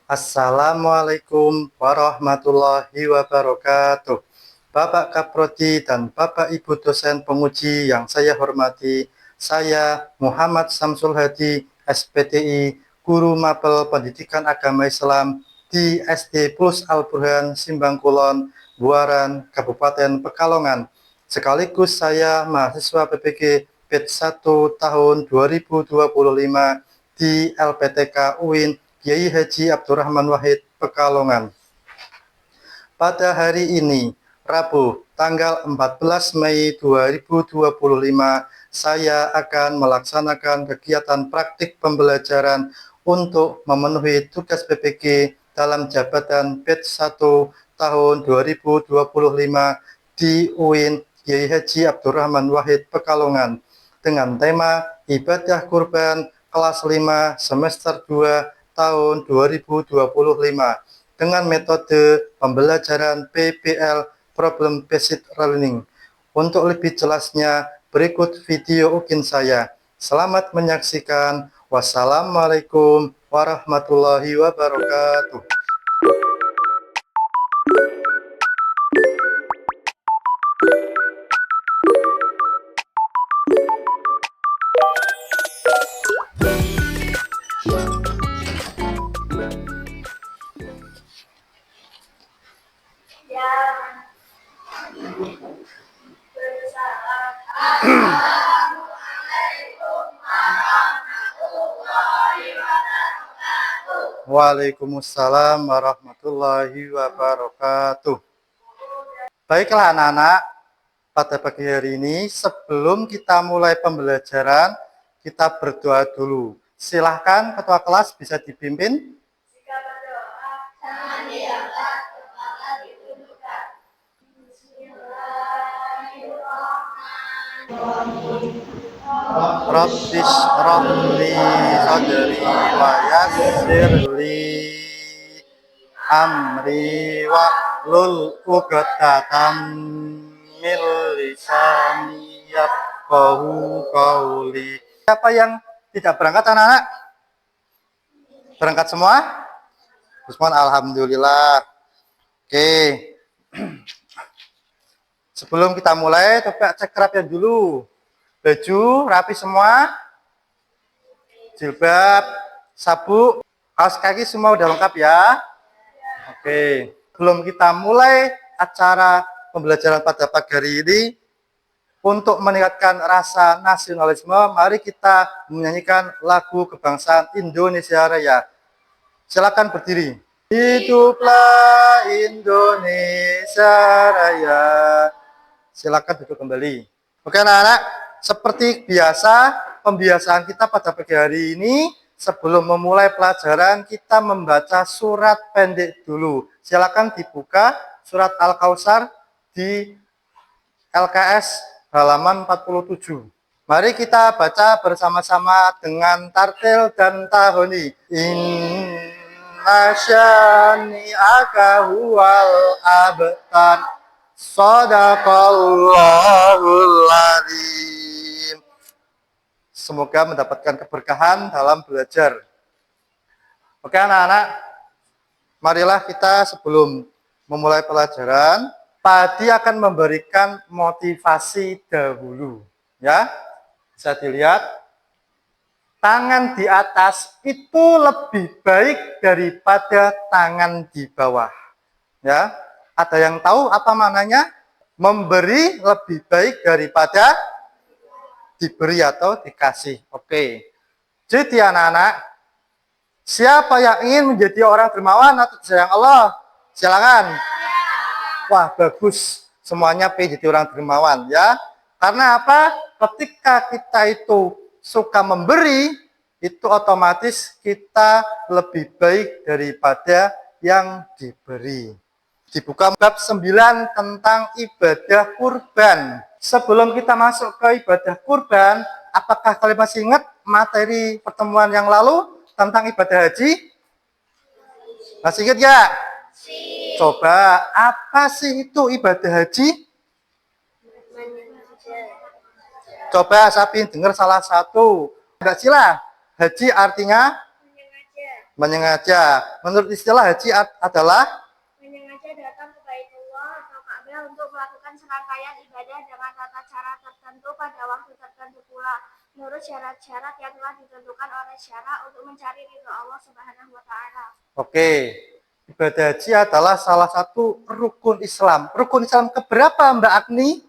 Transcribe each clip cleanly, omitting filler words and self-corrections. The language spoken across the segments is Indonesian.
Assalamualaikum warahmatullahi wabarakatuh. Bapak Kaprodi dan Bapak Ibu dosen penguji yang saya hormati, saya Muhammad Samsul Hadi, SPTI, Guru Mapel Pendidikan Agama Islam di SD Plus Al-Burhan, Simbang Kulon, Buaran, Kabupaten Pekalongan. Sekaligus saya mahasiswa PPG Batch 1 tahun 2025 di LPTK UIN Kiai Haji Abdurrahman Wahid, Pekalongan. Pada hari ini, Rabu, tanggal 14 Mei 2025, saya akan melaksanakan kegiatan praktik pembelajaran untuk memenuhi tugas PPG dalam jabatan Batch 1 tahun 2025 di UIN Kiai Haji Abdurrahman Wahid, Pekalongan, dengan tema Ibadah Kurban kelas 5 semester 2 tahun 2025 dengan metode pembelajaran PBL Problem Based Learning. Untuk lebih jelasnya, berikut video UGIN saya. Selamat menyaksikan. Wassalamualaikum warahmatullahi wabarakatuh. Waalaikumsalam warahmatullahi wabarakatuh. Baiklah anak-anak, pada pagi hari ini sebelum kita mulai pembelajaran, kita berdoa dulu. Silahkan ketua kelas bisa dipimpin. Jika berdoa, jangan diangkat, kepala ditundukkan. Bismillahirrahmanirrahim. Rabbis rahli sadri wa yassir li amri wa lul uqdatam min lisani yafqahu qawli. Siapa yang tidak berangkat anak-anak? Berangkat semua? Bismillah, alhamdulillah. Oke. Sebelum kita mulai, coba cek rapian dulu. Baju rapi semua, jilbab, sabuk, kaos kaki semua udah lengkap ya. Oke, sebelum kita mulai acara pembelajaran pada pagi hari ini, untuk meningkatkan rasa nasionalisme, mari kita menyanyikan lagu kebangsaan Indonesia Raya. Silakan berdiri. Hiduplah Indonesia Raya. Silakan duduk kembali. Oke anak-anak. Seperti biasa, pembiasaan kita pada pagi hari ini, sebelum memulai pelajaran, kita membaca surat pendek dulu. Silakan dibuka surat Al-Kautsar di LKS halaman 47. Mari kita baca bersama-sama dengan tartil dan tahoni. Inna syani'aka huwal abtar. Shadaqallahul adzim. Semoga mendapatkan keberkahan dalam belajar. Oke anak-anak, marilah kita sebelum memulai pelajaran, Pak Adi akan memberikan motivasi dahulu. Ya, bisa dilihat, tangan di atas itu lebih baik daripada tangan di bawah. Ya, ada yang tahu apa maknanya? Memberi lebih baik daripada diberi atau dikasih. Oke. Jadi anak-anak, siapa yang ingin menjadi orang dermawan atau disayang Allah? Silakan. Wah, bagus. Semuanya pengen jadi orang dermawan ya. Karena apa? Ketika kita itu suka memberi, itu otomatis kita lebih baik daripada yang diberi. Dibuka bab 9 tentang ibadah kurban. Sebelum kita masuk ke ibadah kurban, apakah kalian masih ingat materi pertemuan yang lalu tentang ibadah haji? Masih ingat ya? Coba, apa sih itu ibadah haji? Coba Sapin dengar salah satu. Enggak sila. Haji artinya Menyengaja. Menurut istilah haji adalah Menyengaja datang ke Baitullah atau Ka'bah untuk melakukan serangkaian ibadah dengan tata cara tertentu pada waktu tertentu pula, menurut syarat-syarat yang telah ditentukan oleh syara untuk mencari ridho Allah Subhanahu wa Ta'ala. Oke, ibadah haji adalah salah satu rukun Islam. Rukun Islam keberapa, Mbak Agni?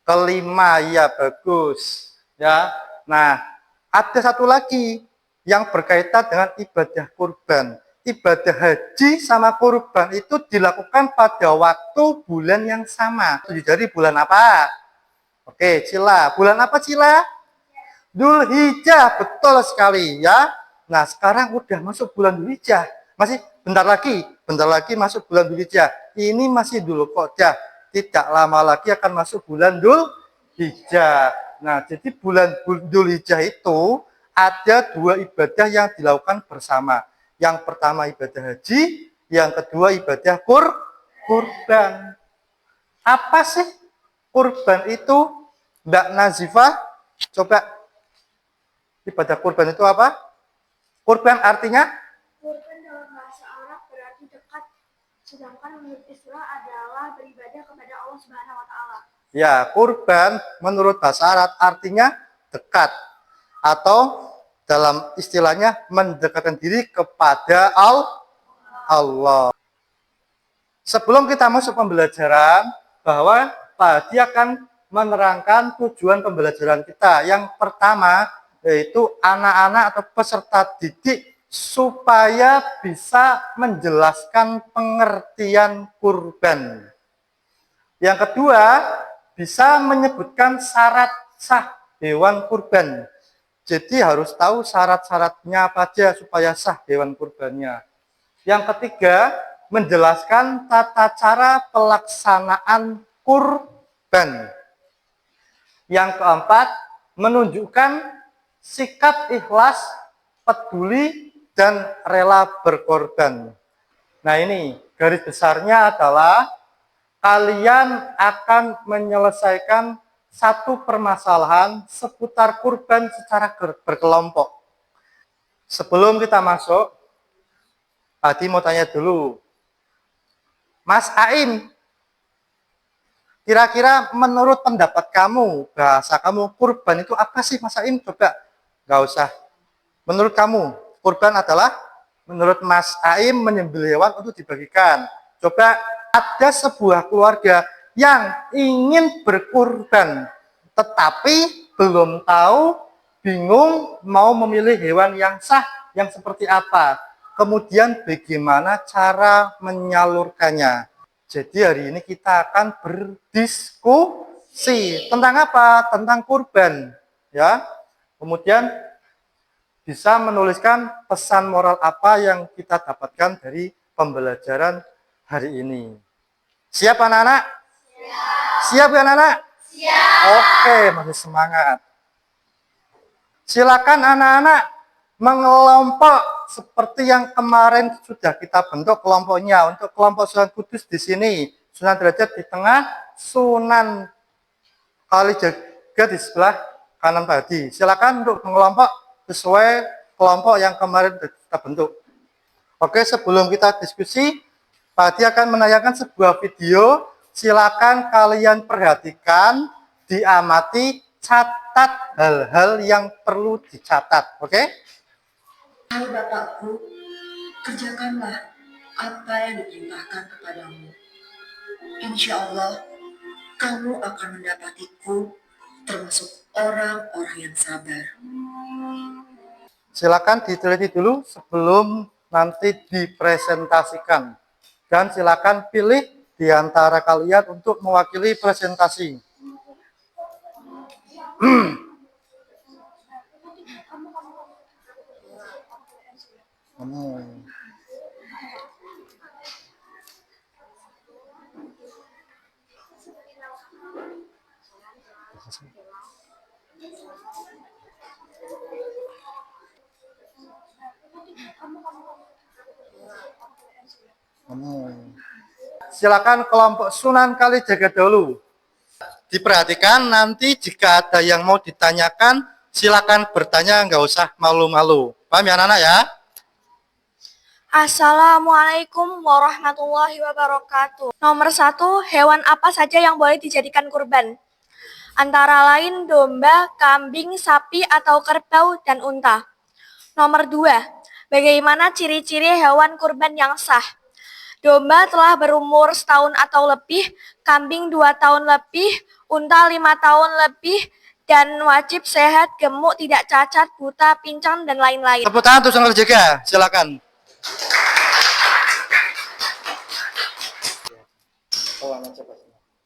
Kelima, ya bagus. Ya, nah ada satu lagi yang berkaitan dengan ibadah kurban. Ibadah haji sama kurban itu dilakukan pada waktu bulan yang sama. Jadi bulan apa? Oke, Cila. Bulan apa, Cila? Dzulhijjah, betul sekali ya. Nah, sekarang udah masuk bulan Dzulhijjah. Masih bentar lagi masuk bulan Dzulhijjah. Ini masih Dzulqa'dah. Tidak lama lagi akan masuk bulan Dzulhijjah. Nah, jadi bulan Dzulhijjah itu ada dua ibadah yang dilakukan bersama. Yang pertama ibadah haji, yang kedua ibadah kurban. Apa sih kurban itu, Mbak Nazifah? Coba, ibadah kurban itu apa? Kurban artinya? Kurban dalam bahasa Arab berarti dekat, sedangkan menurut istilah adalah beribadah kepada Allah Subhanahu wa Ta'ala. Ya, kurban menurut bahasa Arab artinya dekat, atau dalam istilahnya mendekatkan diri kepada Allah. Sebelum kita masuk pembelajaran, bahwa Pak Hadi akan menerangkan tujuan pembelajaran kita. Yang pertama yaitu anak-anak atau peserta didik supaya bisa menjelaskan pengertian kurban. Yang kedua, bisa menyebutkan syarat sah hewan kurban. Jadi harus tahu syarat-syaratnya apa aja supaya sah hewan kurbannya. Yang ketiga, menjelaskan tata cara pelaksanaan kurban. Yang keempat, menunjukkan sikap ikhlas, peduli, dan rela berkorban. Nah ini, garis besarnya adalah kalian akan menyelesaikan satu permasalahan seputar kurban secara berkelompok. Sebelum kita masuk, Adi mau tanya dulu. Mas Aim, kira-kira menurut pendapat kamu, bahasa kamu, kurban itu apa sih, Mas Aim? Coba, nggak usah. Menurut kamu, kurban adalah, menurut Mas Aim, menyembelih hewan untuk dibagikan. Coba, ada sebuah keluarga yang ingin berkurban, tetapi belum tahu, bingung mau memilih hewan yang sah, yang seperti apa. Kemudian bagaimana cara menyalurkannya. Jadi hari ini kita akan berdiskusi tentang apa? Tentang kurban. Ya. Kemudian bisa menuliskan pesan moral apa yang kita dapatkan dari pembelajaran hari ini. Siap anak-anak? Siap ya anak-anak? Siap. Oke, masih semangat. Silakan anak-anak mengelompok seperti yang kemarin sudah kita bentuk kelompoknya. Untuk kelompok Sunan Kudus di sini, Sunan Derajat di tengah, Sunan Kalijaga di sebelah kanan tadi. Silakan untuk mengelompok sesuai kelompok yang kemarin kita bentuk. Oke, sebelum kita diskusi, Pak Hadi akan menayangkan sebuah video. Silakan kalian perhatikan, diamati, catat hal-hal yang perlu dicatat. Oke? Hai Bapakku, kerjakanlah apa yang diperintahkan kepadamu. Insya Allah, kamu akan mendapatiku termasuk orang-orang yang sabar. Silakan diteliti dulu sebelum nanti dipresentasikan. Dan silakan pilih di antara kalian untuk mewakili presentasi. Silakan kelompok Sunan Kalijaga dulu. Diperhatikan nanti jika ada yang mau ditanyakan, silakan bertanya, nggak usah malu-malu. Paham ya anak-anak ya? Assalamualaikum warahmatullahi wabarakatuh. Nomor 1, hewan apa saja yang boleh dijadikan kurban? Antara lain domba, kambing, sapi atau kerbau, dan unta. Nomor 2, bagaimana ciri-ciri hewan kurban yang sah? Domba telah berumur setahun atau lebih, kambing 2 tahun lebih, unta 5 tahun lebih, dan wajib sehat, gemuk, tidak cacat, buta, pincang, dan lain-lain. Tepuk tangan untuk saudara jaga, silakan.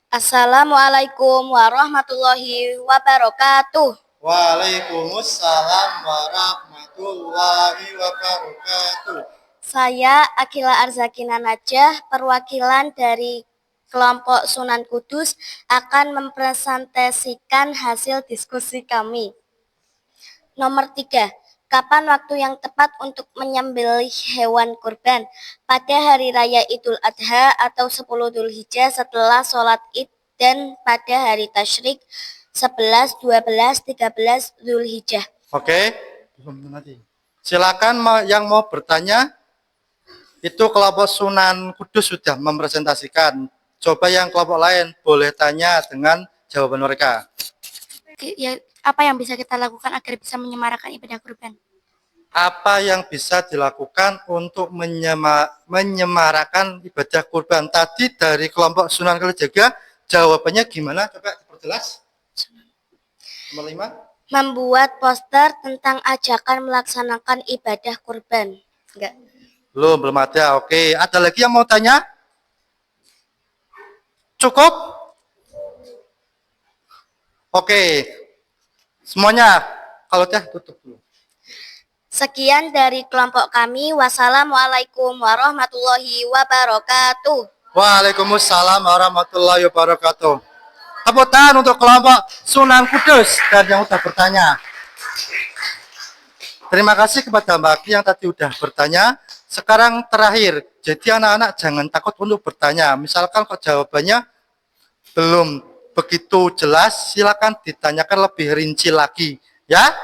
Assalamualaikum warahmatullahi wabarakatuh. Waalaikumsalam warahmatullahi wabarakatuh. Saya Akila Arzakina Najah, perwakilan dari kelompok Sunan Kudus akan mempresentasikan hasil diskusi kami. Nomor 3, kapan waktu yang tepat untuk menyembelih hewan kurban? Pada hari raya Idul Adha atau 10 Dzulhijjah setelah sholat Id dan pada hari tasyrik 11, 12, 13 Dzulhijjah. Oke, belum nanti. Silakan yang mau bertanya. Itu kelompok Sunan Kudus sudah mempresentasikan. Coba yang kelompok lain boleh tanya dengan jawaban mereka. Ya, apa yang bisa kita lakukan agar bisa menyemarakan ibadah kurban? Apa yang bisa dilakukan untuk menyemarakan ibadah kurban? Tadi dari kelompok Sunan Kalijaga jawabannya gimana? Coba diperjelas. Nomor 5. Membuat poster tentang ajakan melaksanakan ibadah kurban. Enggak. Belum ada. Oke, ada lagi yang mau tanya? Cukup? Oke. Semuanya kalau tutup dulu. Sekian dari kelompok kami. Wassalamualaikum warahmatullahi wabarakatuh. Waalaikumsalam warahmatullahi wabarakatuh. Tepuk tangan untuk kelompok Sunan Kudus dan yang sudah bertanya. Terima kasih kepada Mbak Aki yang tadi sudah bertanya. Sekarang terakhir, jadi anak-anak jangan takut untuk bertanya. Misalkan kok jawabannya belum begitu jelas, silakan ditanyakan lebih rinci lagi, ya.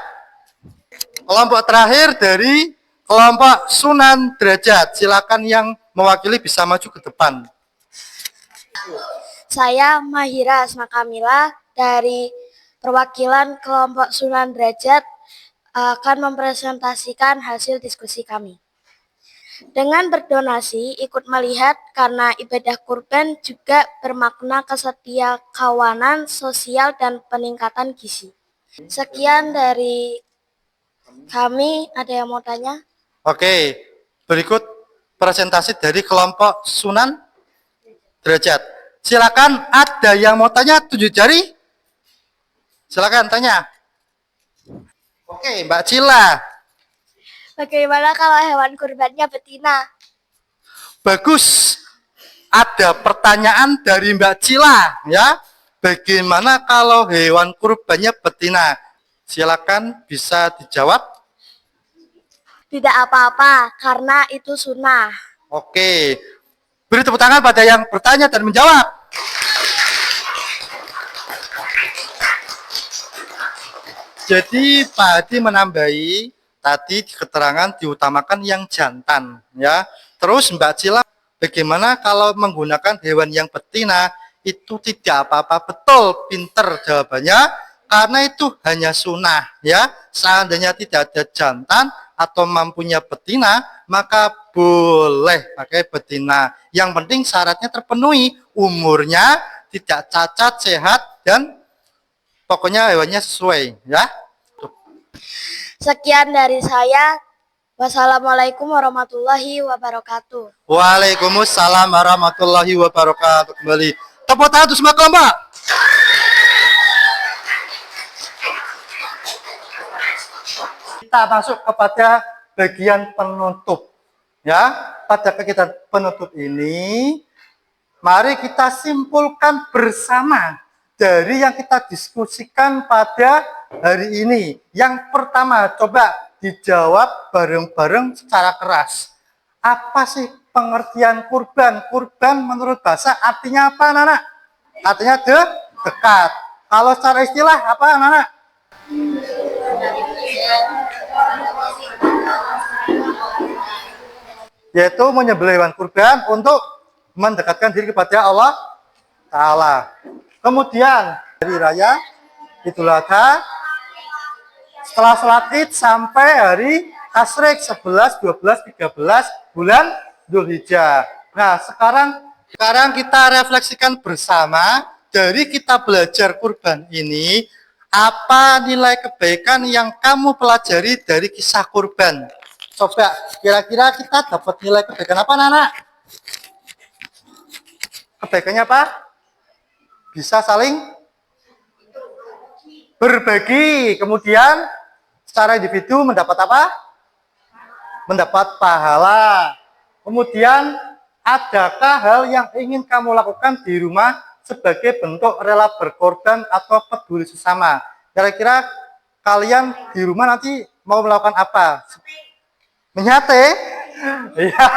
Kelompok terakhir dari kelompok Sunan Derajat, silakan yang mewakili bisa maju ke depan. Saya Mahira Asma Kamila dari perwakilan kelompok Sunan Derajat akan mempresentasikan hasil diskusi kami. Dengan berdonasi, ikut melihat karena ibadah kurban juga bermakna kesetia kawanan sosial dan peningkatan gizi. Sekian dari kami, ada yang mau tanya? Oke, berikut presentasi dari kelompok Sunan Derajat. Silakan, ada yang mau tanya? 7 jari. Silakan tanya. Oke, Mbak Cila. Bagaimana kalau hewan kurbannya betina? Bagus. Ada pertanyaan dari Mbak Cila, ya. Bagaimana kalau hewan kurbannya betina? Silakan bisa dijawab. Tidak apa-apa, karena itu sunnah. Oke. Beri tepuk tangan pada yang bertanya dan menjawab. Jadi Pak Hadi menambahi tadi di keterangan diutamakan yang jantan, ya. Terus Mbak Cila, bagaimana kalau menggunakan hewan yang betina? Itu tidak apa-apa, betul, pinter jawabannya, karena itu hanya sunnah, ya. Seandainya tidak ada jantan atau mampunya betina, maka boleh pakai betina. Yang penting syaratnya terpenuhi, umurnya tidak cacat, sehat, dan pokoknya hewannya sesuai, ya. Sekian dari saya. Wassalamualaikum warahmatullahi wabarakatuh. Waalaikumsalam warahmatullahi wabarakatuh. Kembali. Tepuk tangan untuk semua kelompok. Kita masuk kepada bagian penutup. Ya, pada kegiatan penutup ini, mari kita simpulkan bersama dari yang kita diskusikan pada hari ini. Yang pertama, coba dijawab bareng-bareng secara keras. Apa sih pengertian kurban? Kurban menurut bahasa artinya apa, anak-anak? Artinya dekat. Kalau secara istilah apa, anak-anak? yaitu menyembelih hewan kurban untuk mendekatkan diri kepada Allah Ta'ala. Kemudian hari raya Idul Adha, setelah sholat Id sampai hari Tasyrik 11, 12, 13 bulan Dzulhijjah. Nah, sekarang kita refleksikan bersama dari kita belajar kurban ini, apa nilai kebaikan yang kamu pelajari dari kisah kurban? Coba kira-kira kita dapat nilai kebaikan apa, anak-anak? Kebaikannya apa? Bisa saling berbagi. Kemudian secara individu mendapat apa? Mendapat pahala. Kemudian adakah hal yang ingin kamu lakukan di rumah sebagai bentuk rela berkorban atau peduli sesama? Kira-kira kalian di rumah nanti mau melakukan apa? Menyate? Iya.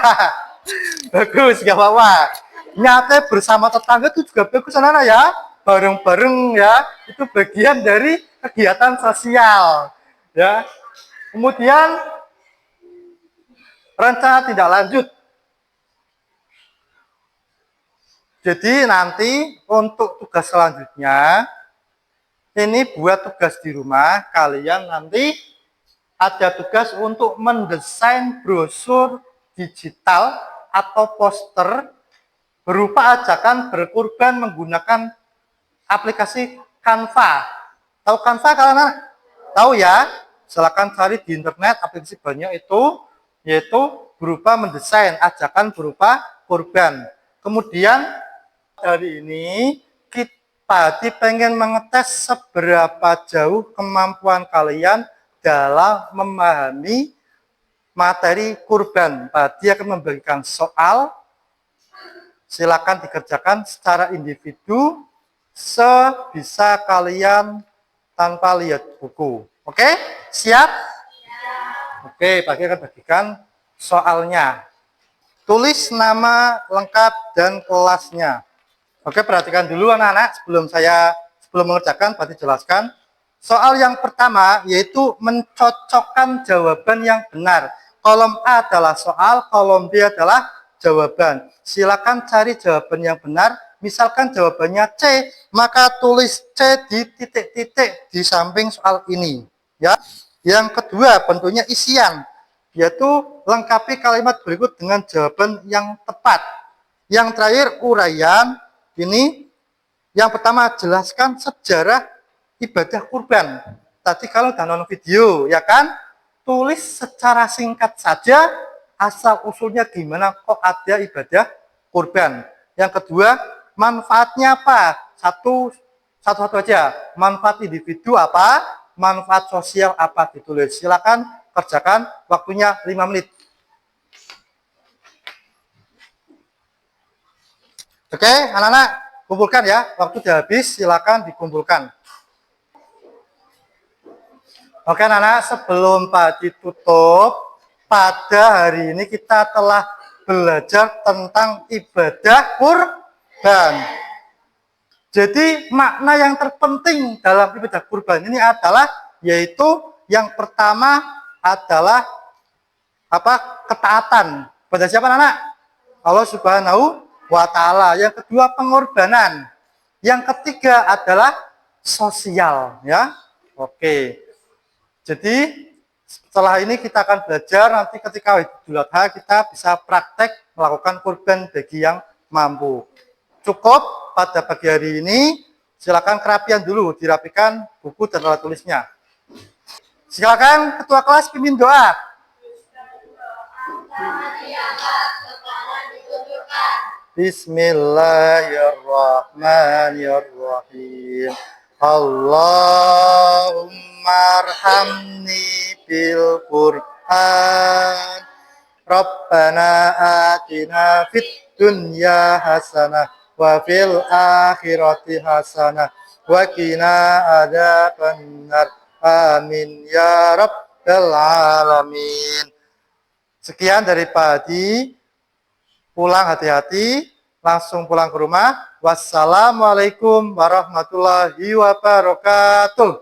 Bagus, gak apa-apa. Nyate bersama tetangga itu juga bagus, anak-anak ya. Bareng-bareng ya, itu bagian dari kegiatan sosial. Ya. Kemudian rencana tindak lanjut. Jadi nanti untuk tugas selanjutnya, ini buat tugas di rumah, kalian nanti ada tugas untuk mendesain brosur digital atau poster berupa ajakan berkurban menggunakan aplikasi Canva. Tahu Canva kalian? Tahu ya? Silakan cari di internet, aplikasi banyak itu, yaitu berupa mendesain ajakan berupa kurban. Kemudian hari ini kita pengen mengetes seberapa jauh kemampuan kalian dalam memahami materi kurban. Padi akan membagikan soal, silakan dikerjakan secara individu sebisa kalian tanpa lihat buku. Oke, siap? Oke, Pagi akan bagikan soalnya. Tulis nama lengkap dan kelasnya. Oke, perhatikan dulu anak-anak sebelum mengerjakan, Pagi jelaskan. Soal yang pertama yaitu mencocokkan jawaban yang benar. Kolom A adalah soal, kolom B adalah jawaban. Silakan cari jawaban yang benar. Misalkan jawabannya C, maka tulis C di titik-titik di samping soal ini. Ya. Yang kedua, bentuknya isian, yaitu lengkapi kalimat berikut dengan jawaban yang tepat. Yang terakhir, uraian. Ini yang pertama, jelaskan sejarah ibadah kurban. Tadi kalau udah nonton video, ya kan? Tulis secara singkat saja asal usulnya gimana kok ada ibadah kurban. Yang kedua, manfaatnya apa? Satu-satu aja. Manfaat individu apa? Manfaat sosial apa? Ditulis. Silakan kerjakan, waktunya 5 menit. Oke, anak-anak, kumpulkan ya. Waktu sudah habis, silakan dikumpulkan. Oke, anak-anak, sebelum Pak ditutup, pada hari ini kita telah belajar tentang ibadah kurban. Jadi makna yang terpenting dalam ibadah kurban ini adalah, yaitu yang pertama adalah ketaatan pada siapa, anak? Allah Subhanahu wa Ta'ala. Yang kedua, pengorbanan. Yang ketiga adalah sosial, ya. Oke. Jadi setelah ini kita akan belajar, nanti ketika Idul Adha kita bisa praktek melakukan kurban bagi yang mampu. Cukup pada pagi hari ini, silakan kerapian dulu, dirapikan buku dan alat tulisnya. Silakan ketua kelas pimpin doa. Bismillahirrahmanirrahim. Allahumma arhamni bil Qur'an. Rabbana atina fid dunya hasanah wa fil akhirati hasanah wa qina adzabannar. Amin ya rabbal alamin. Sekian dari Padi. Pulang hati-hati, langsung pulang ke rumah. Wassalamualaikum warahmatullahi wabarakatuh.